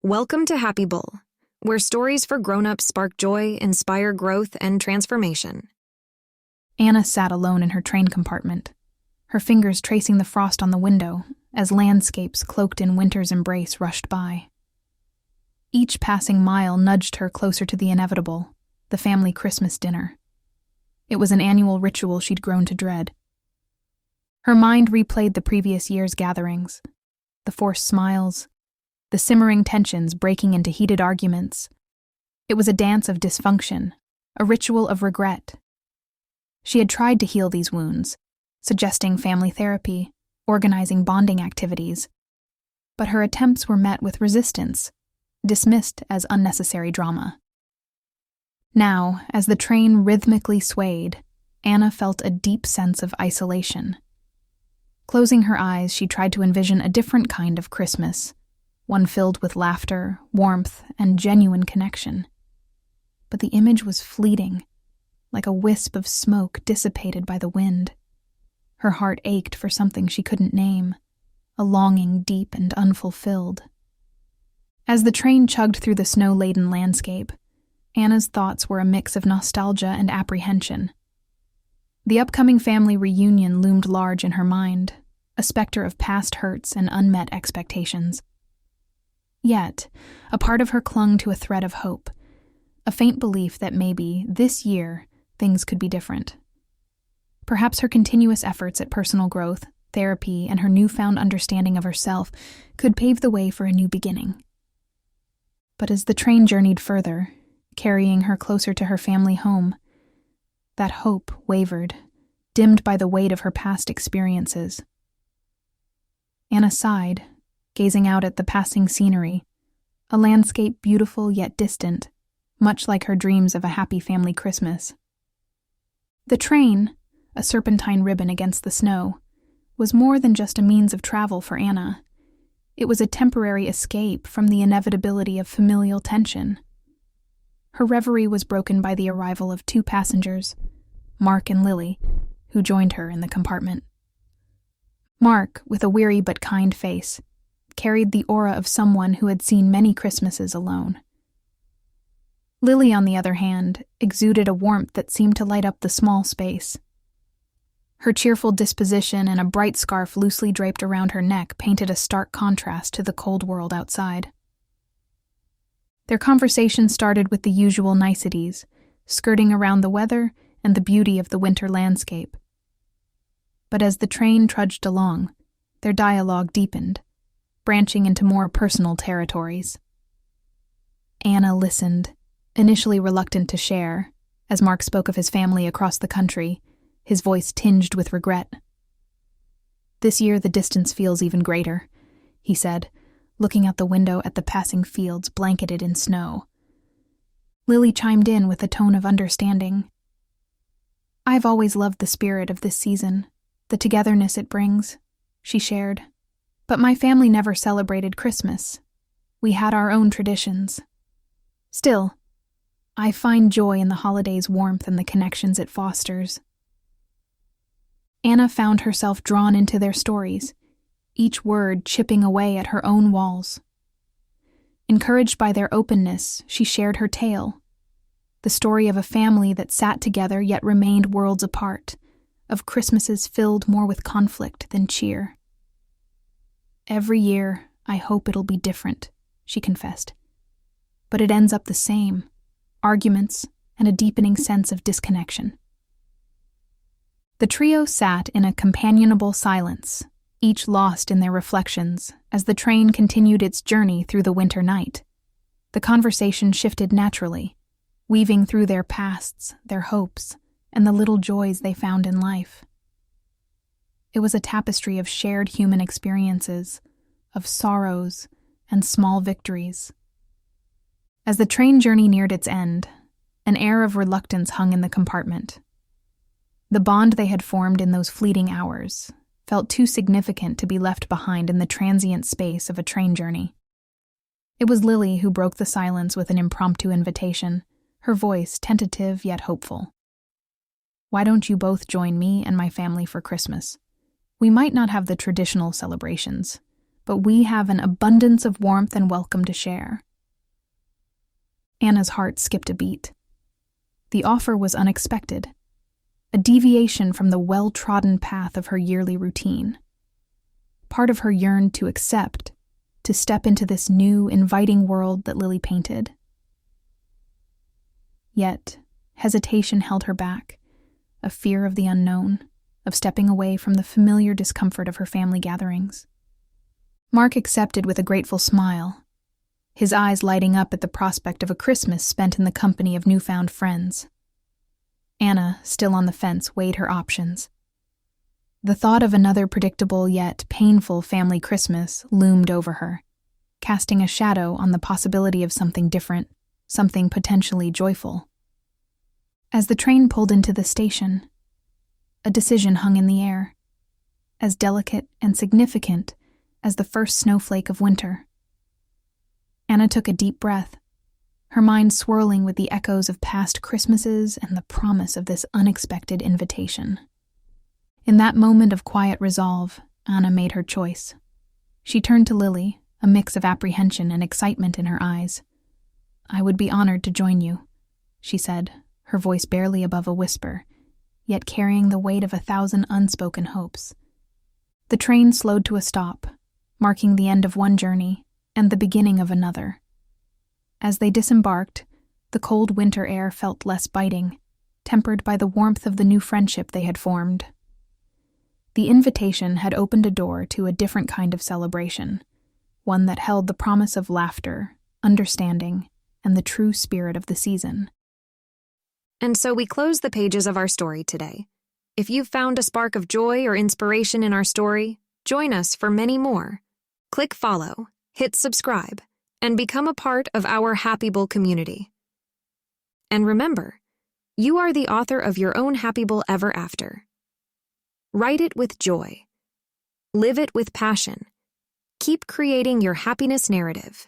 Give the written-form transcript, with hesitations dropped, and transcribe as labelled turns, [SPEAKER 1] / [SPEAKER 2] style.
[SPEAKER 1] Welcome to Happy Bull, where stories for grown-ups spark joy, inspire growth, and transformation.
[SPEAKER 2] Anna sat alone in her train compartment, her fingers tracing the frost on the window as landscapes cloaked in winter's embrace rushed by. Each passing mile nudged her closer to the inevitable, the family Christmas dinner. It was an annual ritual she'd grown to dread. Her mind replayed the previous year's gatherings, the forced smiles, the simmering tensions breaking into heated arguments. It was a dance of dysfunction, a ritual of regret. She had tried to heal these wounds, suggesting family therapy, organizing bonding activities, but her attempts were met with resistance, dismissed as unnecessary drama. Now, as the train rhythmically swayed, Anna felt a deep sense of isolation. Closing her eyes, she tried to envision a different kind of Christmas, one filled with laughter, warmth, and genuine connection. But the image was fleeting, like a wisp of smoke dissipated by the wind. Her heart ached for something she couldn't name, a longing deep and unfulfilled. As the train chugged through the snow-laden landscape, Anna's thoughts were a mix of nostalgia and apprehension. The upcoming family reunion loomed large in her mind, a specter of past hurts and unmet expectations. Yet, a part of her clung to a thread of hope, a faint belief that maybe, this year, things could be different. Perhaps her continuous efforts at personal growth, therapy, and her newfound understanding of herself could pave the way for a new beginning. But as the train journeyed further, carrying her closer to her family home, that hope wavered, dimmed by the weight of her past experiences. Anna sighed, gazing out at the passing scenery, a landscape beautiful yet distant, much like her dreams of a happy family Christmas. The train, a serpentine ribbon against the snow, was more than just a means of travel for Anna. It was a temporary escape from the inevitability of familial tension. Her reverie was broken by the arrival of two passengers, Mark and Lily, who joined her in the compartment. Mark, with a weary but kind face, carried the aura of someone who had seen many Christmases alone. Lily, on the other hand, exuded a warmth that seemed to light up the small space. Her cheerful disposition and a bright scarf loosely draped around her neck painted a stark contrast to the cold world outside. Their conversation started with the usual niceties, skirting around the weather and the beauty of the winter landscape. But as the train trudged along, their dialogue deepened, branching into more personal territories. Anna listened, initially reluctant to share, as Mark spoke of his family across the country, his voice tinged with regret. "This year the distance feels even greater," he said, looking out the window at the passing fields blanketed in snow. Lily chimed in with a tone of understanding. "I've always loved the spirit of this season, the togetherness it brings," she shared. "But my family never celebrated Christmas. We had our own traditions. Still, I find joy in the holiday's warmth and the connections it fosters." Anna found herself drawn into their stories, each word chipping away at her own walls. Encouraged by their openness, she shared her tale, the story of a family that sat together yet remained worlds apart, of Christmases filled more with conflict than cheer. "Every year, I hope it'll be different," she confessed. "But it ends up the same, arguments and a deepening sense of disconnection." The trio sat in a companionable silence, each lost in their reflections as the train continued its journey through the winter night. The conversation shifted naturally, weaving through their pasts, their hopes, and the little joys they found in life. It was a tapestry of shared human experiences, of sorrows and small victories. As the train journey neared its end, an air of reluctance hung in the compartment. The bond they had formed in those fleeting hours felt too significant to be left behind in the transient space of a train journey. It was Lily who broke the silence with an impromptu invitation, her voice tentative yet hopeful. "Why don't you both join me and my family for Christmas? We might not have the traditional celebrations, but we have an abundance of warmth and welcome to share." Anna's heart skipped a beat. The offer was unexpected, a deviation from the well-trodden path of her yearly routine. Part of her yearned to accept, to step into this new, inviting world that Lily painted. Yet, hesitation held her back, a fear of the unknown, of stepping away from the familiar discomfort of her family gatherings. Mark accepted with a grateful smile, his eyes lighting up at the prospect of a Christmas spent in the company of newfound friends. Anna, still on the fence, weighed her options. The thought of another predictable yet painful family Christmas loomed over her, casting a shadow on the possibility of something different, something potentially joyful. As the train pulled into the station, a decision hung in the air, as delicate and significant as the first snowflake of winter. Anna took a deep breath, her mind swirling with the echoes of past Christmases and the promise of this unexpected invitation. In that moment of quiet resolve, Anna made her choice. She turned to Lily, a mix of apprehension and excitement in her eyes. "I would be honored to join you," she said, her voice barely above a whisper, yet carrying the weight of 1,000 unspoken hopes. The train slowed to a stop, marking the end of one journey and the beginning of another. As they disembarked, the cold winter air felt less biting, tempered by the warmth of the new friendship they had formed. The invitation had opened a door to a different kind of celebration, one that held the promise of laughter, understanding, and the true spirit of the season.
[SPEAKER 1] And so we close the pages of our story today. If you've found a spark of joy or inspiration in our story, join us for many more. Click follow, hit subscribe, and become a part of our Happyable community. And remember, you are the author of your own Happyable ever after. Write it with joy. Live it with passion. Keep creating your happiness narrative.